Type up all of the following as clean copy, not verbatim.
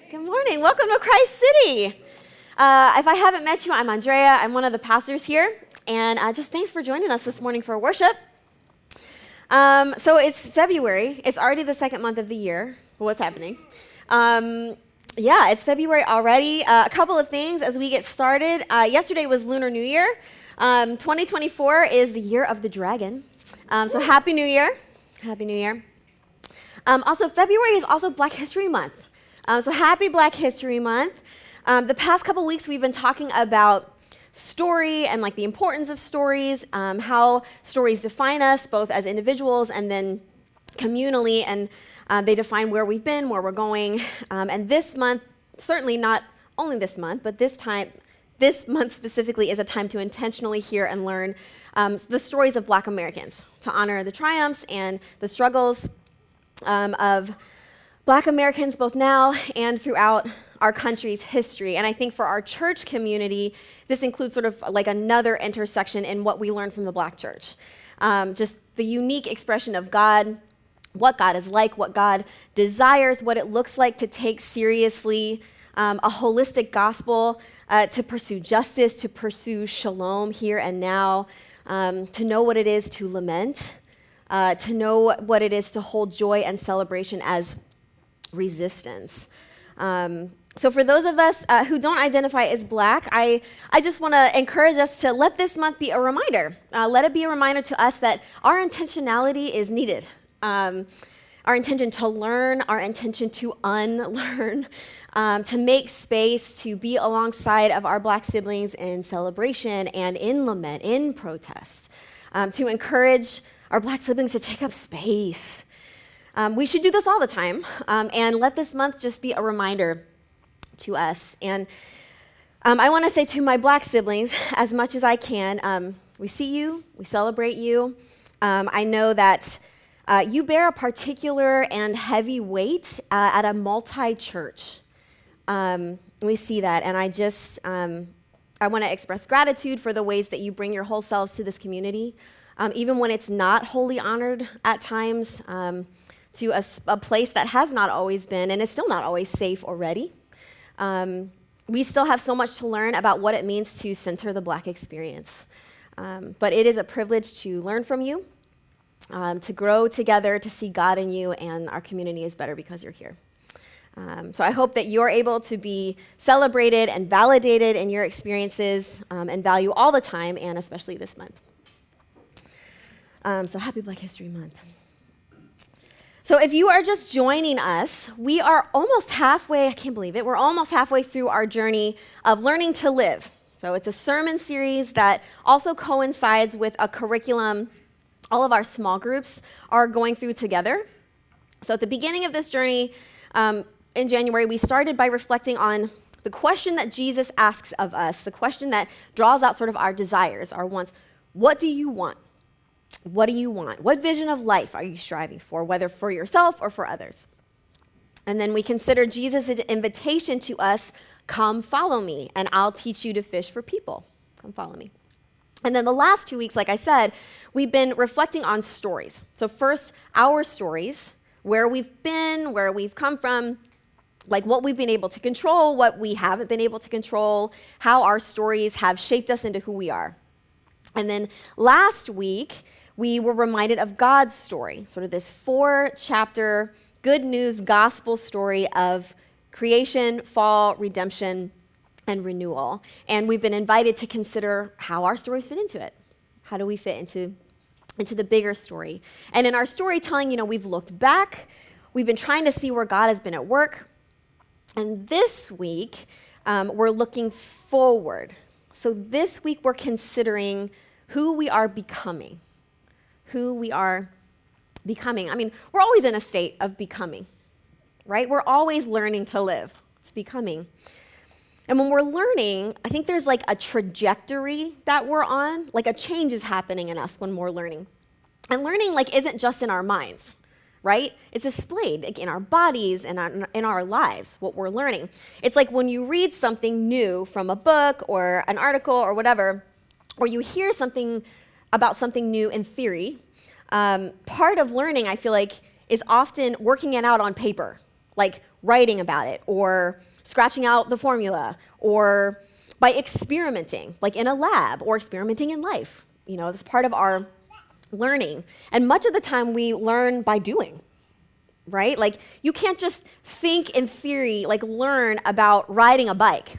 Good morning. Welcome to Christ City. If I haven't met you, I'm Andrea. I'm one of the pastors here. And just thanks for joining us this morning for worship. So it's February. It's already the second month of the year. What's happening? It's February already. A couple of things as we get started. Yesterday was Lunar New Year. 2024 is the year of the dragon. So Happy New Year. Happy New Year. Also, February is also Black History Month. So happy Black History Month. The past couple weeks we've been talking about story and like the importance of stories, how stories define us both as individuals and then communally, and they define where we've been, where we're going. And this month, certainly not only this month, but this month specifically is a time to intentionally hear and learn the stories of Black Americans, to honor the triumphs and the struggles of Black Americans both now and throughout our country's history. And I think for our church community, this includes sort of like another intersection in what we learn from the Black church. Just the unique expression of God, what God is like, what God desires, what it looks like to take seriously a holistic gospel, to pursue justice, to pursue shalom here and now, to know what it is to lament, to know what it is to hold joy and celebration as resistance. So for those of us who don't identify as Black, I just want to encourage us to let this month be a reminder. Let it be a reminder to us that our intentionality is needed. Our intention to learn, our intention to unlearn, to make space to be alongside of our Black siblings in celebration and in lament, in protest, to encourage our Black siblings to take up space. We should do this all the time, and let this month just be a reminder to us. And I want to say to my Black siblings, as much as I can, we see you, we celebrate you. I know that you bear a particular and heavy weight at a multi-church. We see that, and I want to express gratitude for the ways that you bring your whole selves to this community, even when it's not wholly honored at times, to a place that has not always been and is still not always safe or ready. We still have so much to learn about what it means to center the Black experience. But it is a privilege to learn from you, to grow together, to see God in you, and our community is better because you're here. So I hope that you're able to be celebrated and validated in your experiences and value all the time, and especially this month. So happy Black History Month. So if you are just joining us, we are almost halfway, I can't believe it, we're almost halfway through our journey of learning to live. So it's a sermon series that also coincides with a curriculum all of our small groups are going through together. So at the beginning of this journey, in January, we started by reflecting on the question that Jesus asks of us, the question that draws out sort of our desires, our wants. What do you want? What do you want? What vision of life are you striving for, whether for yourself or for others? And then we consider Jesus' invitation to us, come follow me, and I'll teach you to fish for people. Come follow me. And then the last 2 weeks, like I said, we've been reflecting on stories. So first, our stories, where we've been, where we've come from, like what we've been able to control, what we haven't been able to control, how our stories have shaped us into who we are. And then last week, we were reminded of God's story, sort of this 4-chapter good news gospel story of creation, fall, redemption, and renewal. And we've been invited to consider how our stories fit into it. How do we fit into the bigger story? And in our storytelling, we've looked back. We've been trying to see where God has been at work. And this week, we're looking forward. So this week, we're considering who we are becoming. Who we are becoming. I mean, we're always in a state of becoming, right? We're always learning to live. It's becoming. And when we're learning, I think there's like a trajectory that we're on, like a change is happening in us when we're learning. And learning like isn't just in our minds, right? It's displayed like, in our bodies and in our lives, what we're learning. It's like when you read something new from a book or an article or whatever, or you hear something about something new in theory, part of learning, I feel like, is often working it out on paper. Like writing about it or scratching out the formula or by experimenting, like in a lab or experimenting in life. That's part of our learning. And much of the time we learn by doing, right? Like you can't just think in theory, like learn about riding a bike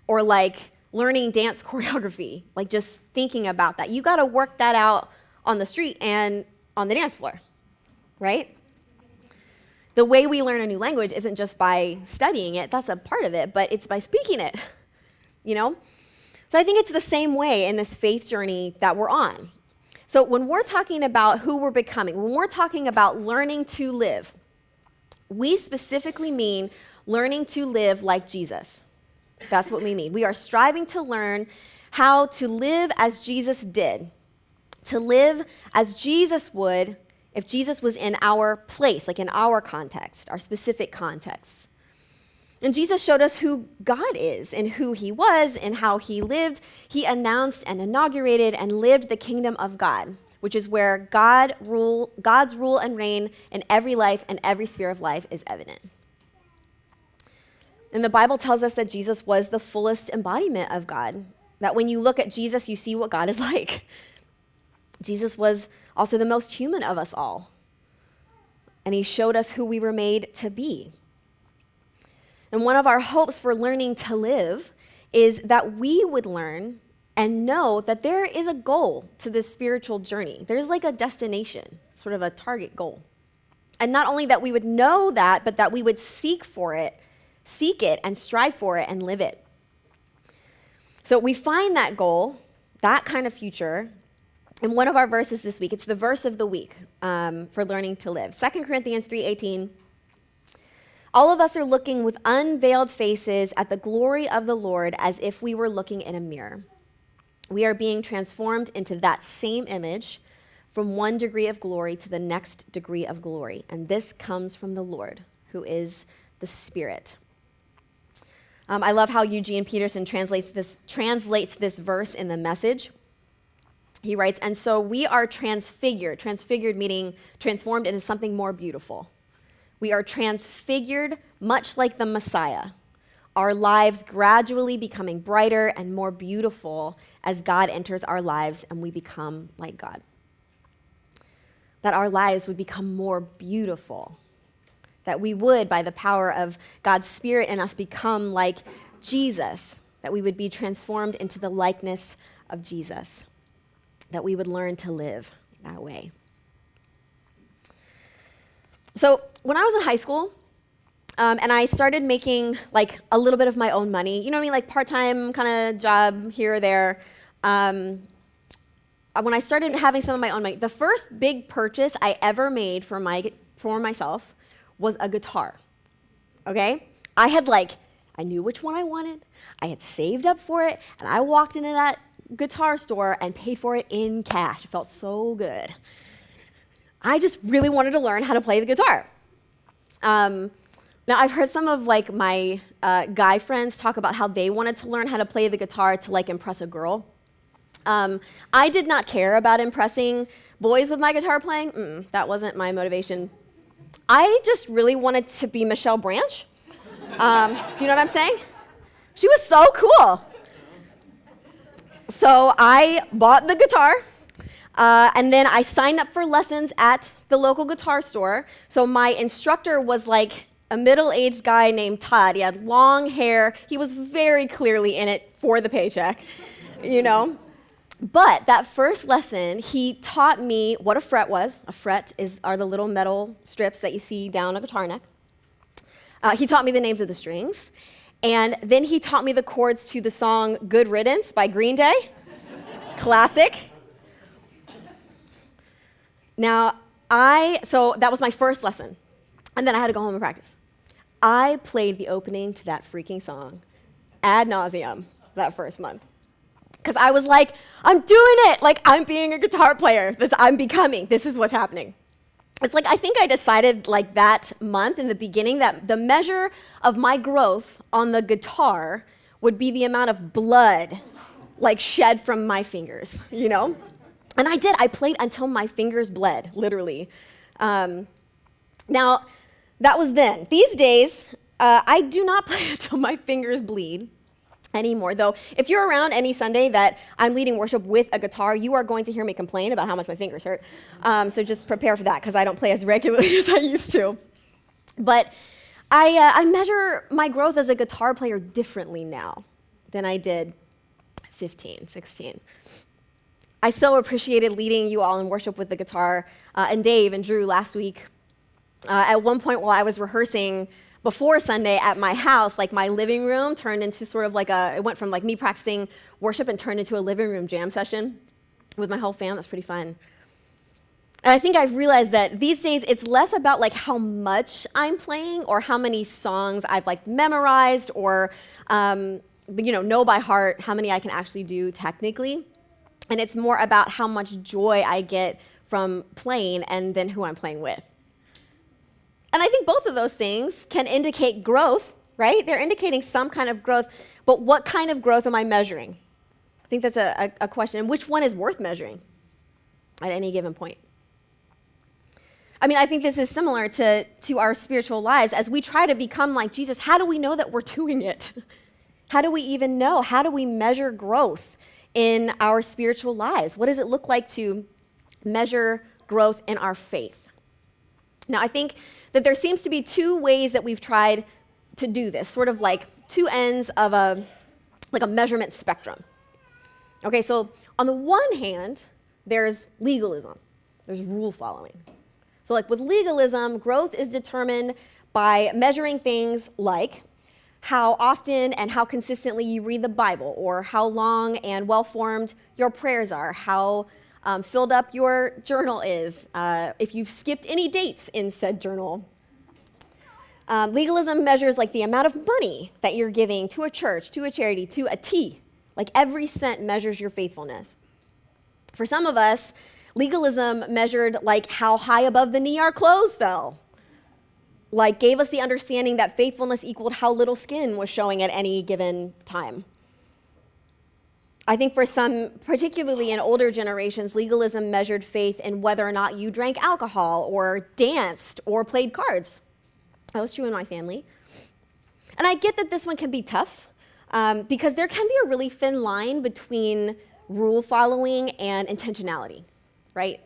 or like learning dance choreography, like just thinking about that. You got to work that out on the street and on the dance floor, right? The way we learn a new language isn't just by studying it, that's a part of it, but it's by speaking it, So I think it's the same way in this faith journey that we're on. So when we're talking about who we're becoming, when we're talking about learning to live, we specifically mean learning to live like Jesus. That's what we mean. We are striving to learn how to live as Jesus did, to live as Jesus would if Jesus was in our place, like in our context, our specific context. And Jesus showed us who God is and who he was and how he lived. He announced and inaugurated and lived the kingdom of God, which is where God's rule and reign in every life and every sphere of life is evident. And the Bible tells us that Jesus was the fullest embodiment of God, that when you look at Jesus, you see what God is like. Jesus was also the most human of us all, and he showed us who we were made to be. And one of our hopes for learning to live is that we would learn and know that there is a goal to this spiritual journey. There's like a destination, sort of a target goal. And not only that we would know that, but that we would seek it and strive for it and live it. So we find that goal, that kind of future, in one of our verses this week. It's the verse of the week for learning to live. 2 Corinthians 3:18. All of us are looking with unveiled faces at the glory of the Lord as if we were looking in a mirror. We are being transformed into that same image from one degree of glory to the next degree of glory. And this comes from the Lord, who is the Spirit. I love how Eugene Peterson translates this verse in the Message. He writes, and so we are transfigured meaning transformed into something more beautiful. We are transfigured much like the Messiah, our lives gradually becoming brighter and more beautiful as God enters our lives and we become like God. That our lives would become more beautiful. That we would, by the power of God's Spirit in us, become like Jesus. That we would be transformed into the likeness of Jesus. That we would learn to live that way. So when I was in high school, and I started making like a little bit of my own money, you know what I mean, like part-time kind of job here or there. When I started having some of my own money, the first big purchase I ever made for myself was a guitar, okay? I knew which one I wanted, I had saved up for it, and I walked into that guitar store and paid for it in cash. It felt so good. I just really wanted to learn how to play the guitar. Now, I've heard some of like my guy friends talk about how they wanted to learn how to play the guitar to like impress a girl. I did not care about impressing boys with my guitar playing. That wasn't my motivation. I just really wanted to be Michelle Branch. Do you know what I'm saying? She was so cool. So I bought the guitar, and then I signed up for lessons at the local guitar store. So my instructor was like a middle-aged guy named Todd. He had long hair. He was very clearly in it for the paycheck, you know. But that first lesson, he taught me what a fret was. A fret are the little metal strips that you see down a guitar neck. He taught me the names of the strings. And then he taught me the chords to the song Good Riddance by Green Day. Classic. Now, so that was my first lesson. And then I had to go home and practice. I played the opening to that freaking song ad nauseum that first month. Because I was like, I'm doing it. Like, I'm being a guitar player. I'm becoming. This is what's happening. It's like, I think I decided like that month in the beginning that the measure of my growth on the guitar would be the amount of blood like shed from my fingers, you know? And I did. I played until my fingers bled, literally. Now, that was then. These days, I do not play until my fingers bleed anymore, though. If you're around any Sunday that I'm leading worship with a guitar, you are going to hear me complain about how much my fingers hurt. So just prepare for that, because I don't play as regularly as I used to. But I measure my growth as a guitar player differently now than I did 15, 16. I so appreciated leading you all in worship with the guitar, and Dave and Drew last week. At one point while I was rehearsing before Sunday at my house, like my living room turned into sort of like it went from like me practicing worship and turned into a living room jam session with my whole fam. That's pretty fun. And I think I've realized that these days it's less about like how much I'm playing or how many songs I've like memorized or know by heart how many I can actually do technically. And it's more about how much joy I get from playing and then who I'm playing with. And I think both of those things can indicate growth, right? They're indicating some kind of growth, but what kind of growth am I measuring? I think that's a question. And which one is worth measuring at any given point? I mean, I think this is similar to our spiritual lives. As we try to become like Jesus, how do we know that we're doing it? How do we even know? How do we measure growth in our spiritual lives? What does it look like to measure growth in our faith? Now, I think that there seems to be two ways that we've tried to do this, sort of like two ends of a measurement spectrum. Okay, so on the one hand, there's legalism. There's rule following. So like with legalism, growth is determined by measuring things like how often and how consistently you read the Bible, or how long and well-formed your prayers are, how filled up your journal is, if you've skipped any dates in said journal. Legalism measures like the amount of money that you're giving to a church, to a charity, to a T. Like every cent measures your faithfulness. For some of us, legalism measured like how high above the knee our clothes fell. Like gave us the understanding that faithfulness equaled how little skin was showing at any given time. I think for some, particularly in older generations, legalism measured faith in whether or not you drank alcohol or danced or played cards. That was true in my family. And I get that this one can be tough because there can be a really thin line between rule following and intentionality, right?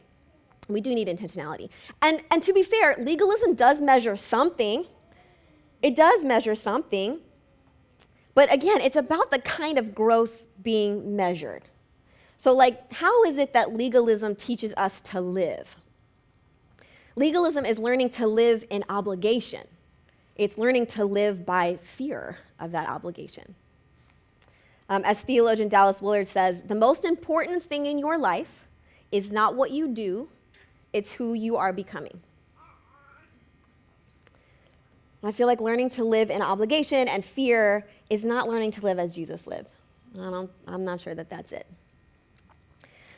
We do need intentionality. And to be fair, legalism does measure something. It does measure something. But again, it's about the kind of growth being measured. So like, how is it that legalism teaches us to live? Legalism is learning to live in obligation. It's learning to live by fear of that obligation. As theologian Dallas Willard says, the most important thing in your life is not what you do, it's who you are becoming. I feel like learning to live in obligation and fear is not learning to live as Jesus lived. I'm not sure that that's it.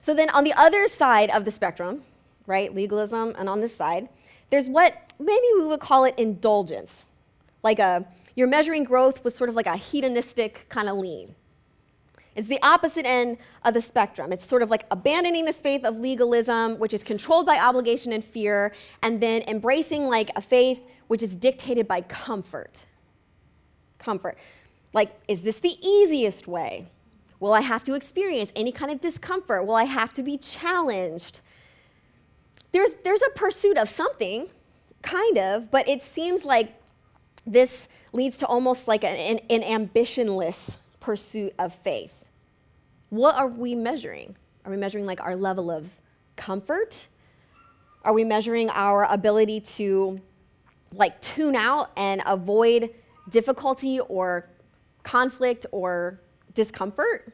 So then on the other side of the spectrum, right, legalism, and on this side, there's what maybe we would call it indulgence. Like you're measuring growth with sort of like a hedonistic kind of lean. It's the opposite end of the spectrum. It's sort of like abandoning this faith of legalism, which is controlled by obligation and fear, and then embracing like a faith which is dictated by comfort. Comfort. Like, is this the easiest way? Will I have to experience any kind of discomfort? Will I have to be challenged? There's a pursuit of something, kind of, but it seems like this leads to almost like an ambitionless pursuit of faith. What are we measuring? Are we measuring like our level of comfort? Are we measuring our ability to like tune out and avoid difficulty or conflict or discomfort?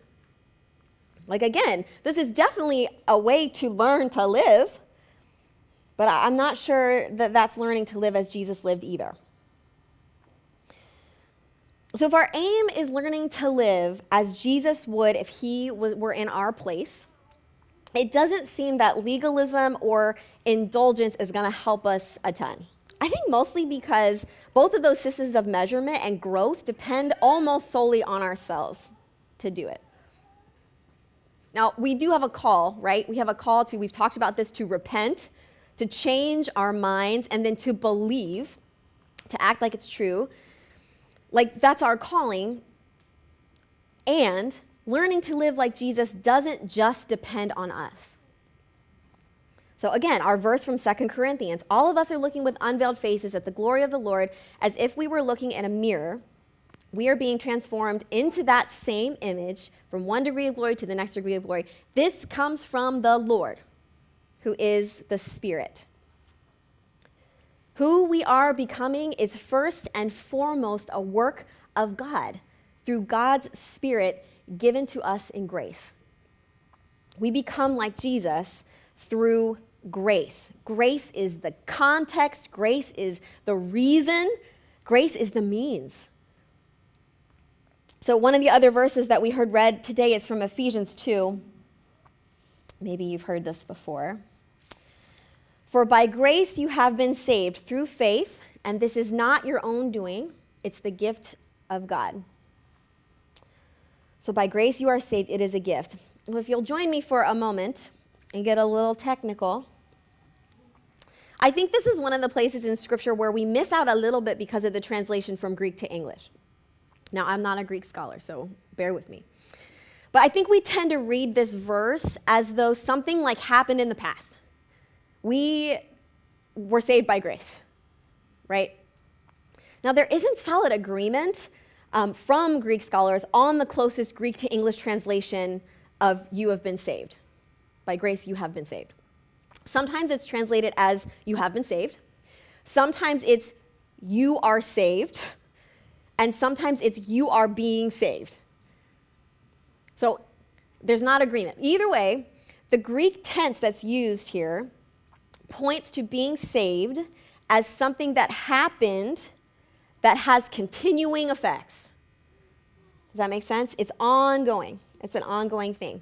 Like again, this is definitely a way to learn to live, but I'm not sure that that's learning to live as Jesus lived either. So if our aim is learning to live as Jesus would if he were in our place, it doesn't seem that legalism or indulgence is going to help us a ton. I think mostly because both of those systems of measurement and growth depend almost solely on ourselves to do it. Now, we do have a call, right? We have a call to, we've talked about this, to repent, to change our minds, and then to believe, to act like it's true. Like, that's our calling. And learning to live like Jesus doesn't just depend on us. So again, our verse from 2 Corinthians, all of us are looking with unveiled faces at the glory of the Lord as if we were looking in a mirror. We are being transformed into that same image from one degree of glory to the next degree of glory. This comes from the Lord, who is the Spirit. Who we are becoming is first and foremost a work of God through God's Spirit given to us in grace. We become like Jesus through grace. Grace is the context. Grace is the reason. Grace is the means. So one of the other verses that we heard read today is from Ephesians 2. Maybe you've heard this before. For by grace you have been saved through faith, and this is not your own doing. It's the gift of God. So by grace you are saved. It is a gift. Well, if you'll join me for a moment and get a little technical, I think this is one of the places in Scripture where we miss out a little bit because of the translation from Greek to English. Now, I'm not a Greek scholar, so bear with me. But I think we tend to read this verse as though something like happened in the past. We were saved by grace, right? Now, there isn't solid agreement from Greek scholars on the closest Greek to English translation of you have been saved. By grace, you have been saved. Sometimes it's translated as you have been saved. Sometimes it's you are saved. And sometimes it's you are being saved. So there's not agreement. Either way, the Greek tense that's used here points to being saved as something that happened that has continuing effects. Does that make sense? It's ongoing. It's an ongoing thing.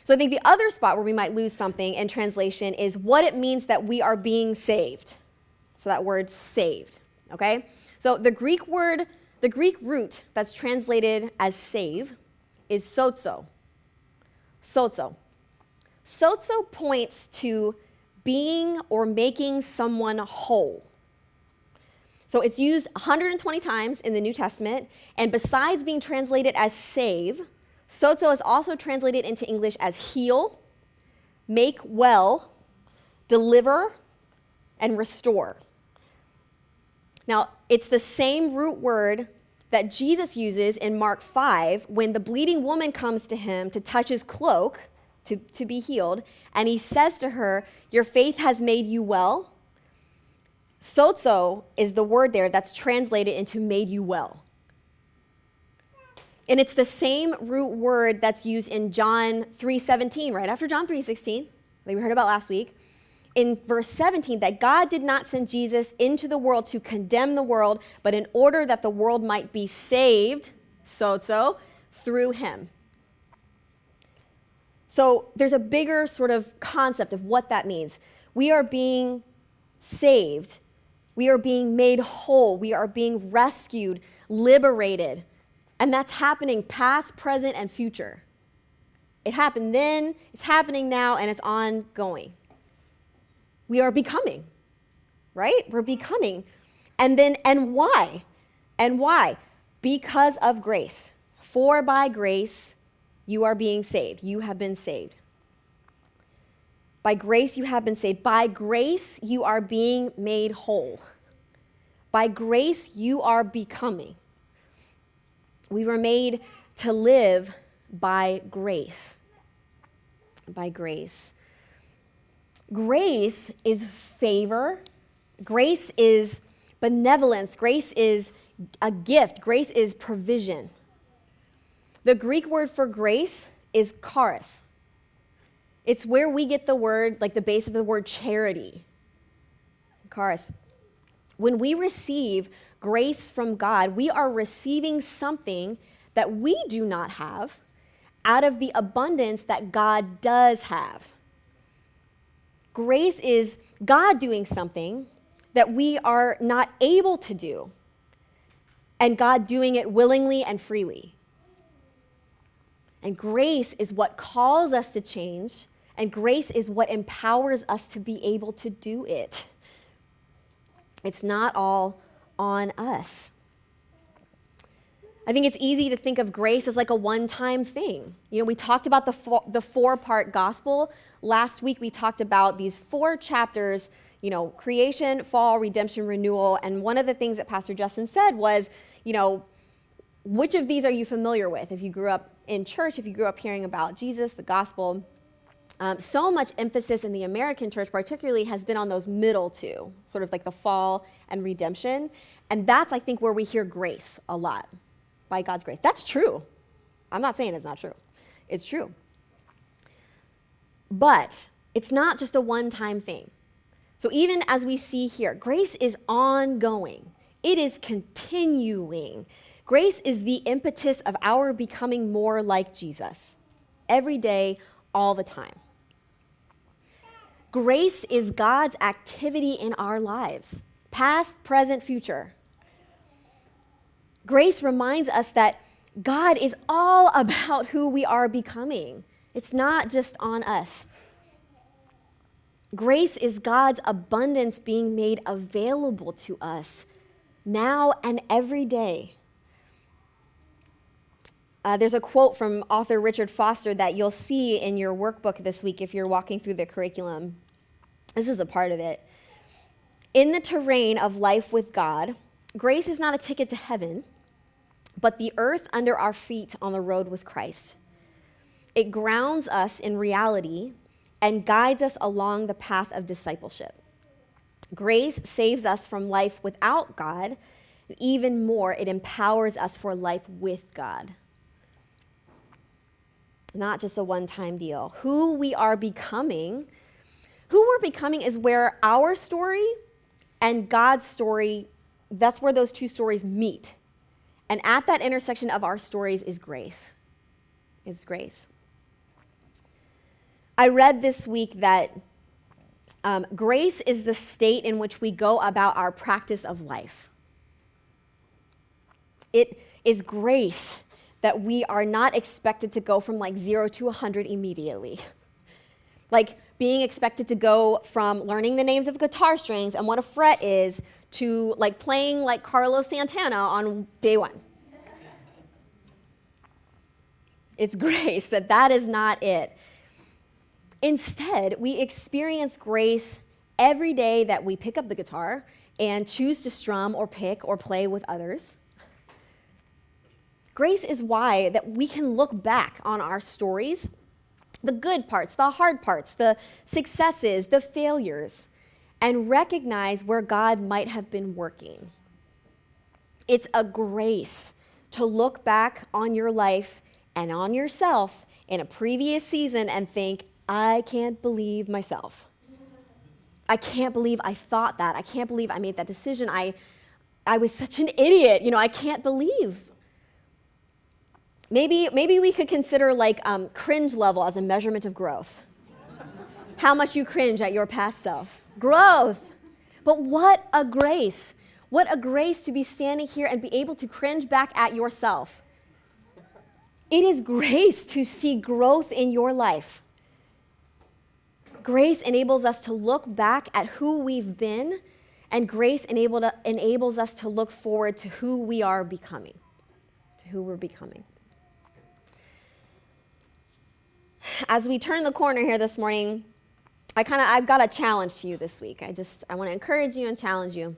So I think the other spot where we might lose something in translation is what it means that we are being saved. So that word saved, okay? So the Greek root that's translated as save is sozo. Sozo. Sozo points to being or making someone whole. So it's used 120 times in the New Testament, and besides being translated as save, sozo is also translated into English as heal, make well, deliver, and restore. Now, it's the same root word that Jesus uses in Mark 5 when the bleeding woman comes to him to touch his cloak to be healed, and he says to her, "Your faith has made you well." Sozo is the word there that's translated into made you well. And it's the same root word that's used in John 3:17, right after John 3:16, that we heard about last week. In verse 17, that God did not send Jesus into the world to condemn the world, but in order that the world might be saved, sozo, through him. So there's a bigger sort of concept of what that means. We are being saved. We are being made whole. We are being rescued, liberated. And that's happening past, present, and future. It happened then, it's happening now, and it's ongoing. We are becoming, right? We're becoming. And why? And why? Because of grace. For by grace, you are being saved. You have been saved. By grace, you have been saved. By grace, you are being made whole. By grace, you are becoming. We were made to live by grace. By grace. Grace is favor. Grace is benevolence. Grace is a gift. Grace is provision. The Greek word for grace is charis. It's where we get the word, like the base of the word charity. Charis. When we receive grace from God, we are receiving something that we do not have out of the abundance that God does have. Grace is God doing something that we are not able to do, and God doing it willingly and freely. And grace is what calls us to change, and grace is what empowers us to be able to do it. It's not all on us. I think it's easy to think of grace as like a one-time thing. We talked about the four-part gospel. Last week, we talked about these 4 chapters, creation, fall, redemption, renewal. And one of the things that Pastor Justin said was, which of these are you familiar with? If you grew up in church, if you grew up hearing about Jesus, the gospel, so much emphasis in the American church particularly has been on those middle 2, sort of like the fall and redemption. And that's, I think, where we hear grace a lot. By God's grace. That's true. I'm not saying it's not true. It's true. But it's not just a one-time thing. So even as we see here, grace is ongoing. It is continuing. Grace is the impetus of our becoming more like Jesus. Every day, all the time. Grace is God's activity in our lives. Past, present, future. Grace reminds us that God is all about who we are becoming. It's not just on us. Grace is God's abundance being made available to us now and every day. There's a quote from author Richard Foster that you'll see in your workbook this week if you're walking through the curriculum. This is a part of it. In the terrain of life with God, grace is not a ticket to heaven, but the earth under our feet on the road with Christ. It grounds us in reality and guides us along the path of discipleship. Grace saves us from life without God. Even more, it empowers us for life with God. Not just a one-time deal. Who we're becoming is where our story and God's story, that's where those 2 stories meet. And at that intersection of our stories is grace. It's grace. I read this week that grace is the state in which we go about our practice of life. It is grace that we are not expected to go from like 0 to 100 immediately. Like being expected to go from learning the names of guitar strings and what a fret is to like playing like Carlos Santana on day 1. It's grace that is not it. Instead, we experience grace every day that we pick up the guitar and choose to strum or pick or play with others. Grace is why that we can look back on our stories, the good parts, the hard parts, the successes, the failures, and recognize where God might have been working. It's a grace to look back on your life and on yourself in a previous season and think, I can't believe myself. I can't believe I thought that. I can't believe I made that decision. I was such an idiot. I can't believe. Maybe we could consider like cringe level as a measurement of growth. How much you cringe at your past self. Growth. But what a grace. What a grace to be standing here and be able to cringe back at yourself. It is grace to see growth in your life. Grace enables us to look back at who we've been, and grace enables us to look forward to who we are becoming, to who we're becoming. As we turn the corner here this morning, I've got a challenge to you this week. I want to encourage you and challenge you.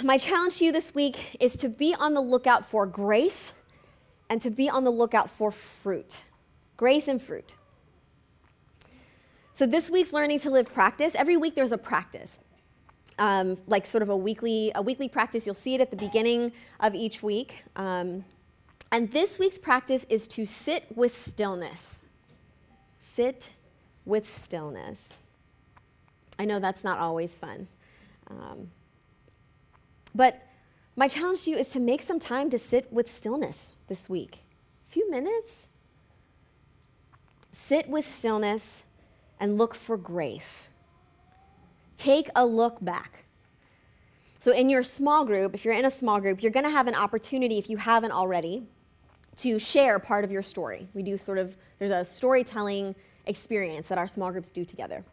My challenge to you this week is to be on the lookout for grace and to be on the lookout for fruit. Grace and fruit. So this week's Learning to Live practice, every week there's a practice. Like sort of a weekly practice. You'll see it at the beginning of each week. And this week's practice is to sit with stillness. Sit with stillness. I know that's not always fun. But my challenge to you is to make some time to sit with stillness this week. A few minutes. Sit with stillness and look for grace. Take a look back. So in your small group, if you're in a small group, you're going to have an opportunity, if you haven't already, to share part of your story. We do there's a storytelling experience that our small groups do together.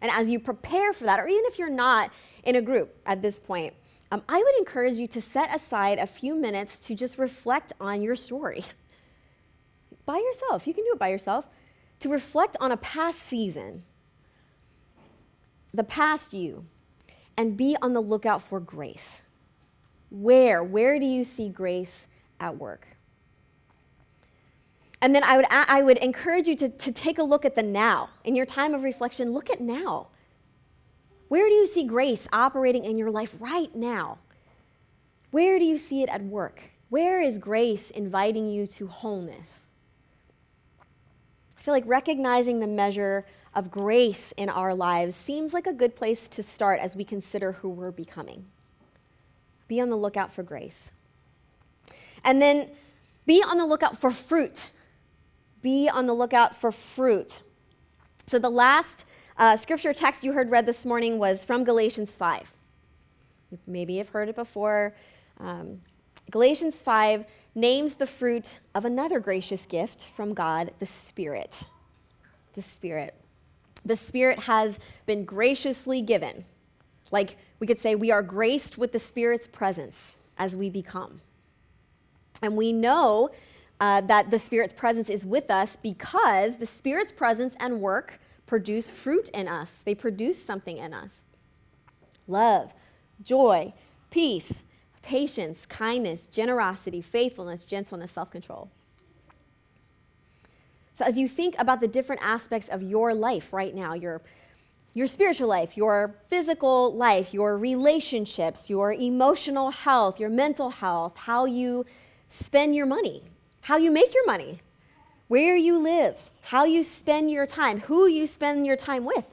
And as you prepare for that, or even if you're not in a group at this point, I would encourage you to set aside a few minutes to just reflect on your story. By yourself. You can do it by yourself. To reflect on a past season, the past you, and be on the lookout for grace. Where do you see grace at work? And then I would encourage you to take a look at the now. In your time of reflection, look at now. Where do you see grace operating in your life right now? Where do you see it at work? Where is grace inviting you to wholeness? I feel like recognizing the measure of grace in our lives seems like a good place to start as we consider who we're becoming. Be on the lookout for grace. And then be on the lookout for fruit. Be on the lookout for fruit. So the last scripture text you heard read this morning was from Galatians 5. Maybe you've heard it before. Galatians 5 names the fruit of another gracious gift from God, the Spirit. The Spirit. The Spirit has been graciously given. Like we could say, we are graced with the Spirit's presence as we become. And we know that the Spirit's presence is with us because the Spirit's presence and work produce fruit in us. They produce something in us. Love, joy, peace, patience, kindness, generosity, faithfulness, gentleness, self-control. So as you think about the different aspects of your life right now, your spiritual life, your physical life, your relationships, your emotional health, your mental health, how you spend your money, how you make your money, where you live, how you spend your time, who you spend your time with.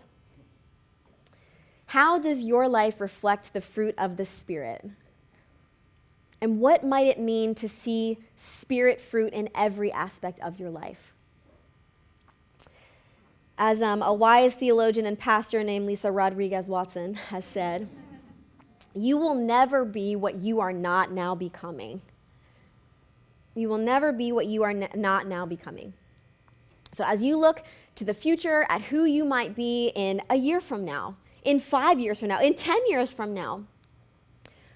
How does your life reflect the fruit of the Spirit? And what might it mean to see Spirit fruit in every aspect of your life? As a wise theologian and pastor named Lisa Rodriguez Watson has said, you will never be what you are not now becoming. You will never be what you are not now becoming. So as you look to the future at who you might be in a year from now, in 5 years from now, in 10 years from now,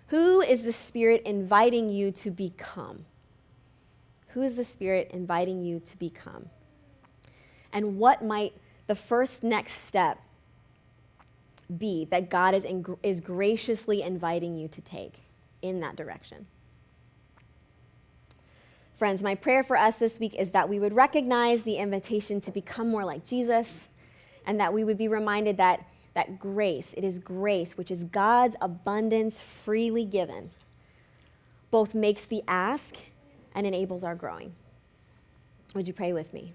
who is the Spirit inviting you to become? Who is the Spirit inviting you to become? And what might the first next step be that God is graciously inviting you to take in that direction? Friends, my prayer for us this week is that we would recognize the invitation to become more like Jesus, and that we would be reminded that grace, it is grace, which is God's abundance freely given, both makes the ask and enables our growing. Would you pray with me?